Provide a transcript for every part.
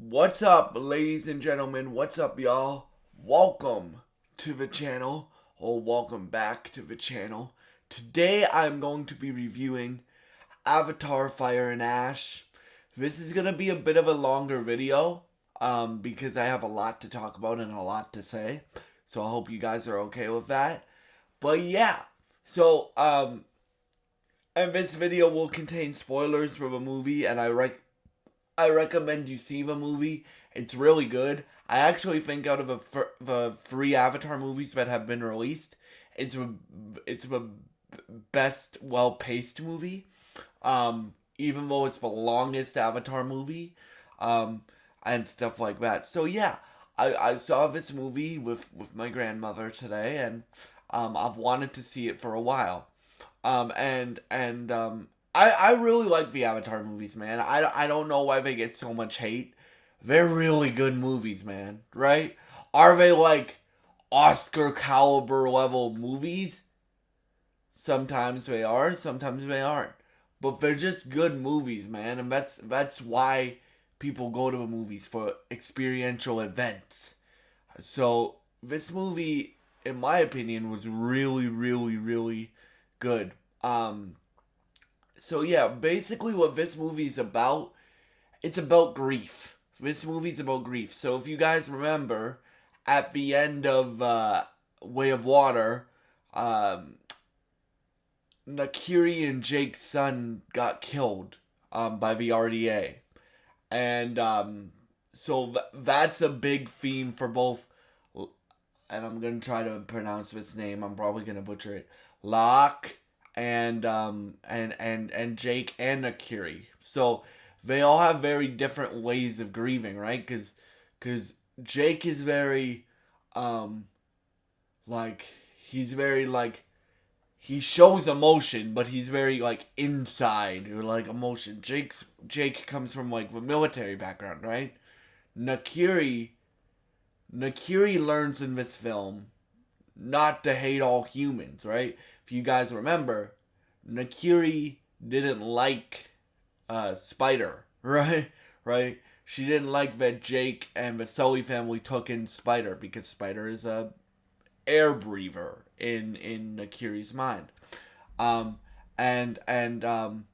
What's up, ladies and gentlemen? What's up, y'all? Welcome to the channel, or welcome back to the channel. Today, I'm going to be reviewing Avatar Fire and Ash. This is going to be a bit of a longer video, because I have a lot to talk about and a lot to say. So I hope you guys are okay with that. But yeah, so, and this video will contain spoilers for the movie, and I recommend you see the movie. It's really good. I actually think out of the three Avatar movies that have been released, it's the best well paced movie. Even though it's the longest Avatar movie, and stuff like that. So yeah, I saw this movie with my grandmother today, and I've wanted to see it for a while. I really like the Avatar movies, man. I don't know why they get so much hate. They're really good movies, man. Right? Are they like Oscar caliber level movies? Sometimes they are, sometimes they aren't. But they're just good movies, man, and that's why people go to the movies for experiential events. So this movie, in my opinion, was really, really, really good. So yeah, basically what this movie's about, it's about grief. This movie's about grief. So if you guys remember, at the end of Way of Water, um, Nakiri and Jake's son got killed by the RDA. And so that's a big theme for both, and I'm gonna try to pronounce this name. I'm probably gonna butcher it. Locke and Jake and Akiri. So they all have very different ways of grieving, right? Because Jake is very like he's very like he shows emotion, but he's very like inside or like emotion. Jake comes from like the military background, right? Nakiri Nakiri learns in this film not to hate all humans, right? If you guys remember, Nakiri didn't like Spider, right? Right? She didn't like that Jake and the Sully family took in Spider because Spider is a air breather in Nakiri's mind. Um, and and um,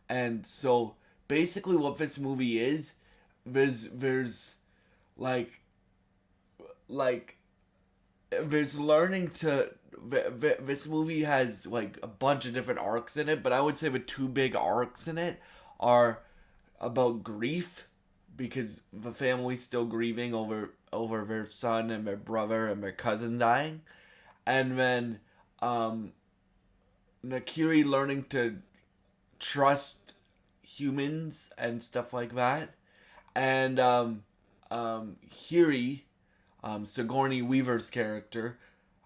and so basically, what this movie is, there's like like there's learning to this movie has like a bunch of different arcs in it, but I would say the two big arcs in it are about grief because the family's still grieving over their son and their brother and their cousin dying, and then um Nakiri learning to trust humans and stuff like that, and Hiri, Sigourney Weaver's character,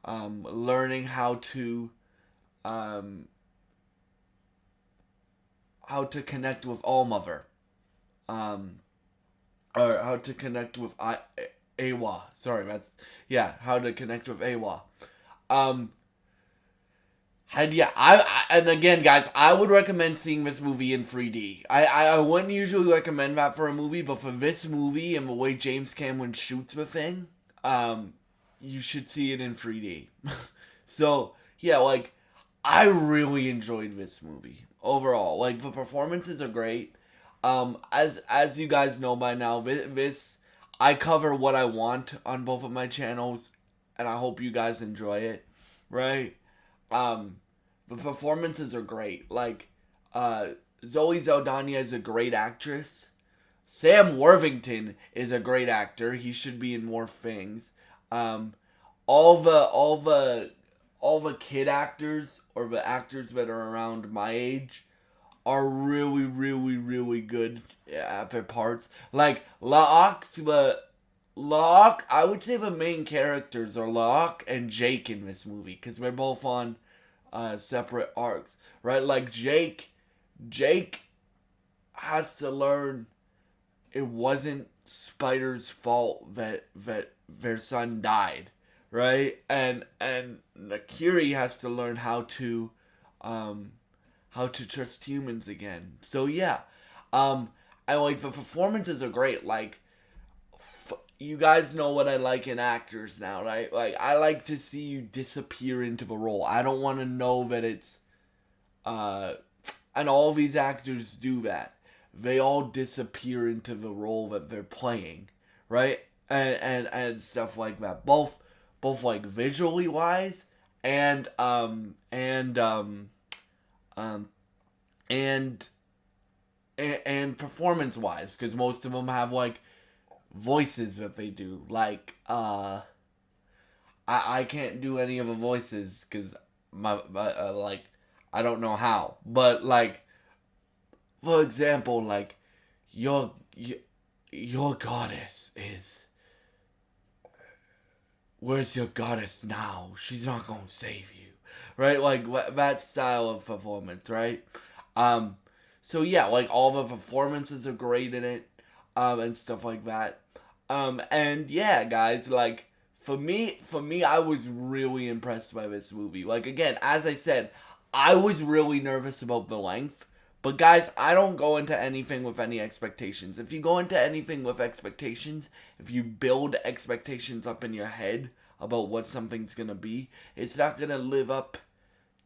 learning um, how to connect with Allmother, um, or how to connect with Awa. Sorry, that's yeah, how to connect with Awa. Um, and yeah, and again, guys, I would recommend seeing this movie in 3D. I wouldn't usually recommend that for a movie, but for this movie and the way James Cameron shoots the thing, you should see it in 3D. So yeah, like I really enjoyed this movie overall. Like the performances are great. As you guys know by now, this I cover what I want on both of my channels, and I hope you guys enjoy it. Right? Um, the performances are great. Like, Zoe Saldana is a great actress. Sam Worthington is a great actor. He should be in more things. Um, all the kid actors or the actors that are around my age are really, really, really good at their parts. Like Locke, I would say the main characters are Locke and Jake in this movie because they're both on separate arcs, right? Like Jake has to learn it wasn't Spider's fault that their son died, right? And Nakiri has to learn um how to trust humans again. So yeah, um, and like the performances are great. Like you guys know what I like in actors now, right? Like, I like to see you disappear into the role. I don't want to know that it's, uh, and all these actors do that. They all disappear into the role that they're playing, right? And stuff like that. Both like visually wise and um and and performance wise, because most of them have like voices that they do. Like I can't do any of the voices because my like I don't know how. But like, for example, like your your goddess is, where's your goddess now? She's not gonna save you, right? Like that style of performance, right? Um, so yeah, like all the performances are great in it, and stuff like that. And yeah, guys, like for me, I was really impressed by this movie. Like again, as I said, I was really nervous about the length. But guys, I don't go into anything with any expectations. If you go into anything with expectations, if you build expectations up in your head about what something's gonna be, it's not gonna live up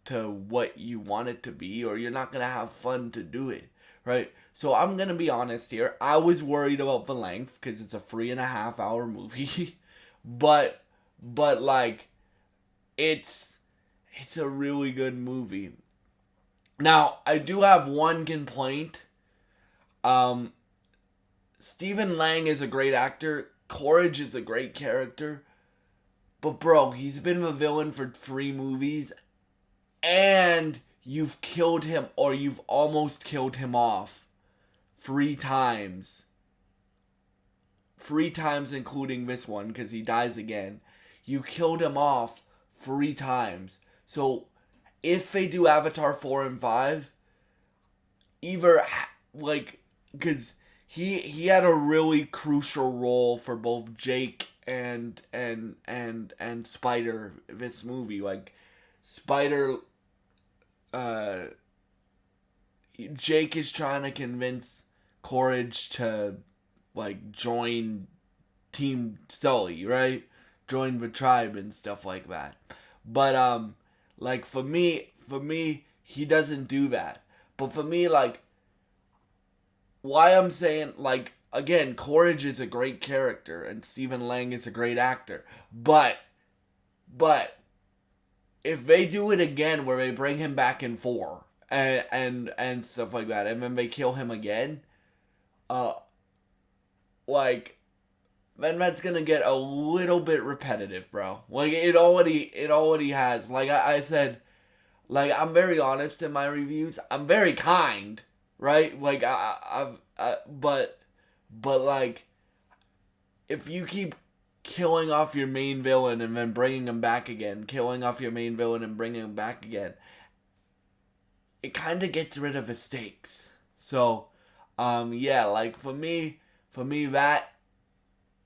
to what you want it to be, or you're not gonna have fun to do it, right? So I'm gonna be honest here. I was worried about the length because it's a 3.5 hour movie, but like it's a really good movie. Now I do have one complaint. Um, Stephen Lang is a great actor. Courage is a great character. But bro, he's been a villain for 3 movies, and you've killed him, or you've almost killed him off 3 times. 3 times, including this one, because he dies again. You killed him off 3 times. So, if they do Avatar 4 and 5, either, like, because he had a really crucial role for both Jake and Spider this movie. Like, Spider, uh, Jake is trying to convince Courage to like join Team Sully, right? Join the tribe and stuff like that. But like for me, he doesn't do that. But for me, like, why I'm saying, like, again, Courage is a great character and Stephen Lang is a great actor. But if they do it again where they bring him back in 4 and stuff like that, and then they kill him again, uh like, then that's gonna get a little bit repetitive, bro. Like it already has. Like I said, like, I'm very honest in my reviews. I'm very kind, right? Like but like, if you keep killing off your main villain and then bringing him back again, killing off your main villain and bringing him back again, it kind of gets rid of the stakes. So, yeah, like for me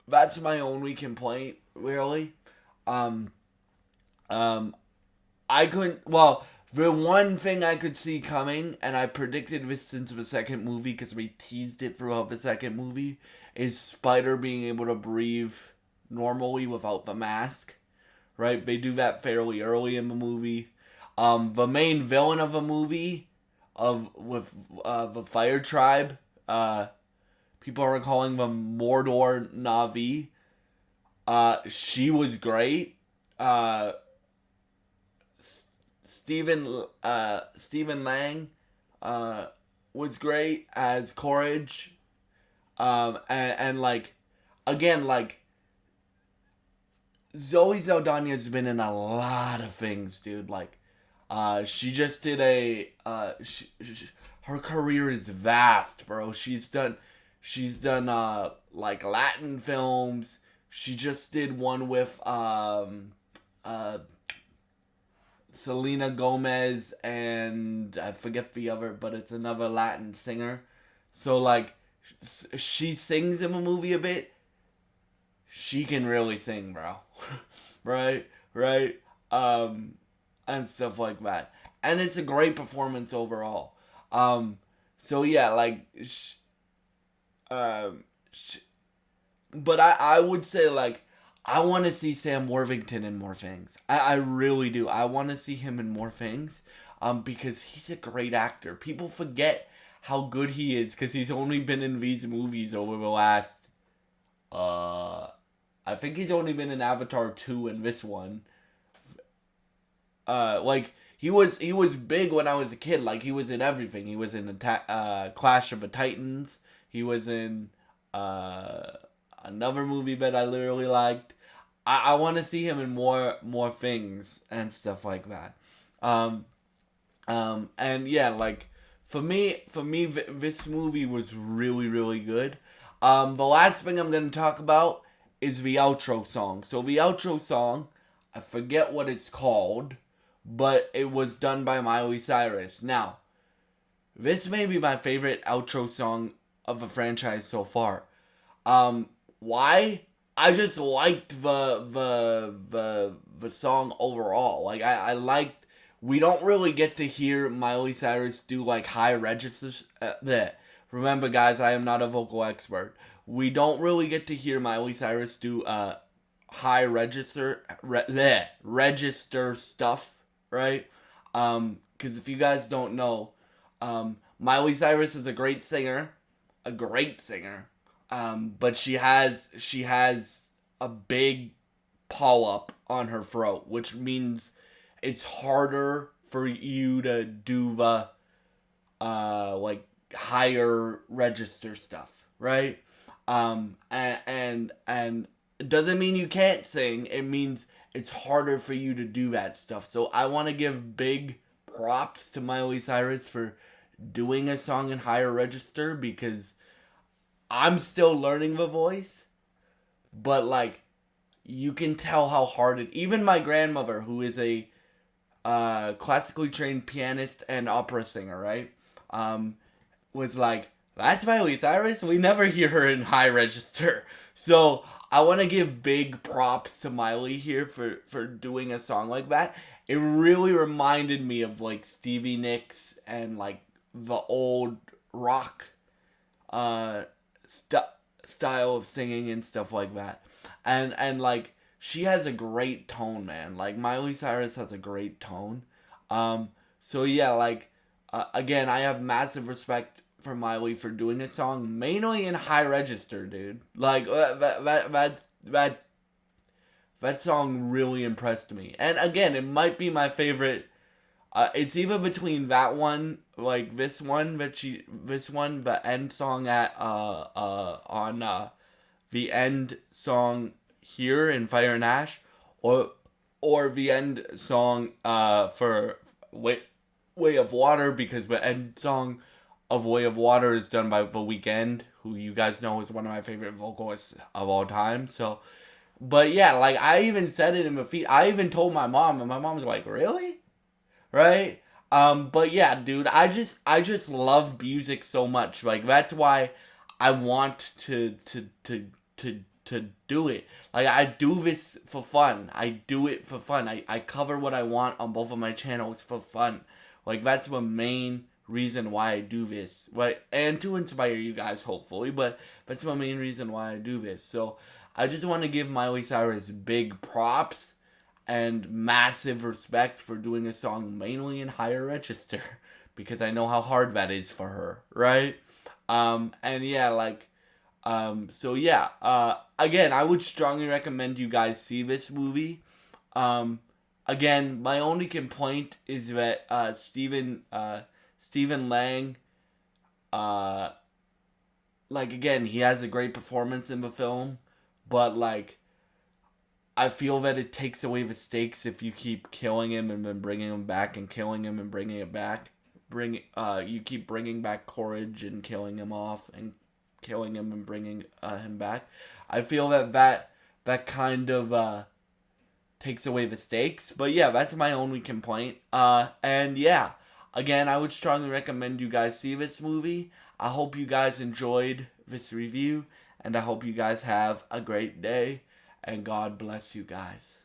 that's my only complaint, really. Um, um, I couldn't. Well, the one thing I could see coming, and I predicted this since the second movie because we teased it throughout the second movie, is Spider being able to breathe normally without the mask. Right? They do that fairly early in the movie. The main villain of the movie, of with the Fire Tribe, people are calling them Mordor Navi. She was great. Stephen Lang was great as Courage. And like, again, like, Zoe Saldana's been in a lot of things, dude. Like, she just did her career is vast, bro. She's done like Latin films. She just did one with uh Selena Gomez, and I forget the other, but it's another Latin singer. So like, she sings in a movie a bit. She can really sing, bro. right, right, and stuff like that. And it's a great performance overall. So yeah, like, um, sh- but I would say like I want to see Sam Worthington in more things. I really do. I want to see him in more things. Because he's a great actor. People forget how good he is because he's only been in these movies over the last. I think he's only been in Avatar 2 and this one. Like he was big when I was a kid. Like he was in everything. He was in Clash of the Titans. He was in another movie that I literally liked. I want to see him in more things and stuff like that. And yeah, like this movie was really, really good. The last thing I'm gonna talk about is the outro song. So the outro song, I forget what it's called, but it was done by Miley Cyrus. Now, this may be my favorite outro song of the franchise so far. Why? I just liked the song overall. Like I liked. We don't really get to hear Miley Cyrus do like high registers. There. Remember, guys, I am not a vocal expert. We don't really get to hear Miley Cyrus do high register stuff, right? Because if you guys don't know, Miley Cyrus is a great singer, but she has a big polyp on her throat, which means it's harder for you to do the like higher register stuff, right? And it doesn't mean you can't sing. It means it's harder for you to do that stuff. So I want to give big props to Miley Cyrus for doing a song in higher register because I'm still learning the voice, but like you can tell how hard it. Even my grandmother, who is a classically trained pianist and opera singer, right? Was like, that's Miley Cyrus? We never hear her in high register. So I want to give big props to Miley here for doing a song like that. It really reminded me of like Stevie Nicks and like the old rock style of singing and stuff like that. And like she has a great tone, man. Like Miley Cyrus has a great tone. So yeah, like again, I have massive respect for Miley for doing a song mainly in high register, dude. Like that song really impressed me. And again, it might be my favorite. It's either between that one, like this one, the end song on the end song here in Fire and Ash, or the end song for Way of Water, because the end song of Way of Water is done by The Weeknd, who you guys know is one of my favorite vocalists of all time. So, but yeah, like I even said it in the feed. I even told my mom, and my mom was like, "Really?" Right? But yeah, dude, I just love music so much. Like that's why I want to do it. Like I do this for fun. I do it for fun. I cover what I want on both of my channels for fun. Like that's the main reason why I do this. Right? And to inspire you guys hopefully, but that's the main reason why I do this. So I just want to give Miley Cyrus big props and massive respect for doing a song mainly in higher register because I know how hard that is for her, right? And yeah, like so yeah, again, I would strongly recommend you guys see this movie. Again, my only complaint is that Stephen Lang, like again, he has a great performance in the film, but like I feel that it takes away the stakes if you keep killing him and then bringing him back and killing him and bringing it back. You keep bringing back Courage and killing him off and killing him and bringing him back. I feel that kind of takes away the stakes. But yeah, that's my only complaint. And yeah, again, I would strongly recommend you guys see this movie. I hope you guys enjoyed this review, and I hope you guys have a great day. And God bless you guys.